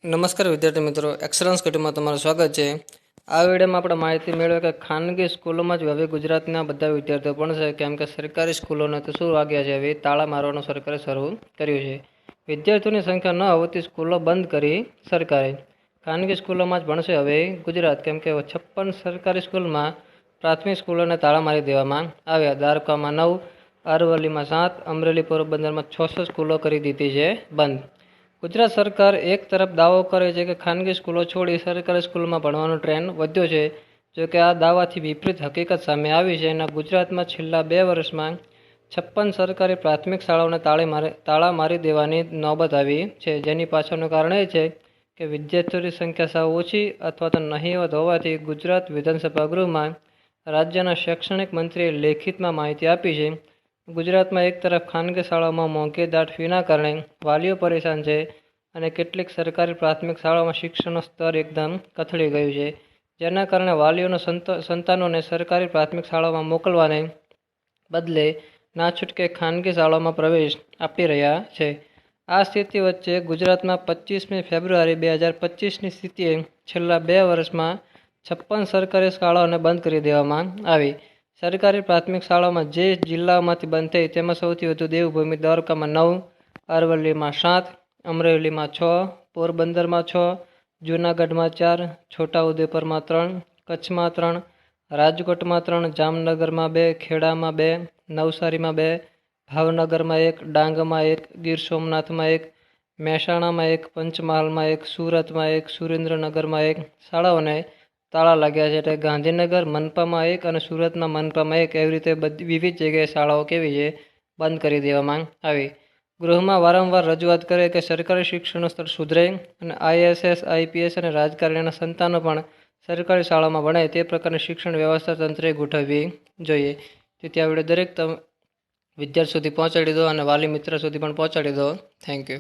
નમસ્કાર વિદ્યાર્થી મિત્રો, એક્સલન્સ કટીમાં તમારું સ્વાગત છે। આ વિડીયોમાં આપણે માહિતી મેળવે કે ખાનગી સ્કૂલોમાં જ હવે ગુજરાતના બધા વિદ્યાર્થીઓ ભણશે, કેમ કે સરકારી સ્કૂલોને તો શું વાગ્યા છે, હવે તાળા મારવાનું સરકારે શરૂ કર્યું છે। વિદ્યાર્થીઓની સંખ્યા ન હોતી સ્કૂલો બંધ કરી સરકારે। ખાનગી સ્કૂલોમાં જ ભણશે હવે ગુજરાત, કેમ કે 56 સરકારી સ્કૂલમાં પ્રાથમિક સ્કૂલોને તાળા મારી દેવામાં આવ્યા। દ્વારકામાં 9, અરવલ્લીમાં 7, અમરેલી પોરબંદરમાં 66 સ્કૂલો કરી દીધી છે બંધ। ગુજરાત સરકાર એક તરફ દાવો કરે છે કે ખાનગી સ્કૂલો છોડી સરકારી સ્કૂલમાં ભણવાનો ટ્રેન્ડ વધ્યો છે, જો કે આ દાવાથી વિપરીત હકીકત સામે આવી છે અને ગુજરાતમાં છેલ્લા 2 વર્ષમાં 56 સરકારી પ્રાથમિક શાળાઓને તાળા મારી દેવાની નોબત આવી છે, જેની પાછળનું કારણ એ છે કે વિદ્યાર્થીઓની સંખ્યા સાવ ઓછી અથવા તો નહીવત હોવાથી ગુજરાત વિધાનસભા ગૃહમાં રાજ્યના શૈક્ષણિક મંત્રીએ લેખિતમાં માહિતી આપી છે। ગુજરાતમાં એક તરફ ખાનગી શાળાઓમાં મોંઘીદાટ ફીના કારણે વાલીઓ પરેશાન છે અને કેટલીક સરકારી પ્રાથમિક શાળાઓમાં શિક્ષણનું સ્તર એકદમ કથળી ગયું છે, જેના કારણે વાલીઓના સંતાનોને સરકારી પ્રાથમિક શાળાઓમાં મોકલવાને બદલે ના છૂટકે ખાનગી શાળાઓમાં પ્રવેશ આપી રહ્યા છે। આ સ્થિતિ વચ્ચે ગુજરાતમાં 25મી ફેબ્રુઆરી 2025ની સ્થિતિએ છેલ્લા 2 વર્ષમાં 56 સરકારી શાળાઓને બંધ કરી દેવામાં આવી। સરકારી પ્રાથમિક શાળાઓમાં જે જિલ્લાઓમાંથી બંધ થઈ તેમાં સૌથી વધુ દેવભૂમિ દ્વારકામાં 9, અરવલ્લીમાં 7, અમરેલીમાં 6, પોરબંદરમાં 6, જૂનાગઢમાં 4, છોટાઉદેપુરમાં 3, કચ્છમાં 3, રાજકોટમાં 3, જામનગરમાં 2, ખેડામાં 2, નવસારીમાં 2, ભાવનગરમાં 1, ડાંગમાં 1, ગીર સોમનાથમાં 1, મહેસાણામાં 1, પંચમહાલમાં 1, સુરતમાં 1, સુરેન્દ્રનગરમાં 1 શાળાઓને તાળા લાગ્યા છે। એટલે ગાંધીનગર મનપામાં 1 અને સુરતના મનપામાં 1 એવી રીતે વિવિધ જગ્યાએ શાળાઓ કેવી છે બંધ કરી દેવામાં આવી। ગૃહમાં વારંવાર રજૂઆત કરે કે સરકારી શિક્ષણનું સ્તર સુધરે અને IAS, IPS અને રાજકારણીના સંતાનો પણ સરકારી શાળામાં ભણે તે પ્રકારની શિક્ષણ વ્યવસ્થા તંત્રએ ગોઠવવી જોઈએ। તેથી આ વિડીયો દરેક વિદ્યાર્થી સુધી પહોંચાડી દો અને વાલી મિત્ર સુધી પણ પહોંચાડી દો। Thank you.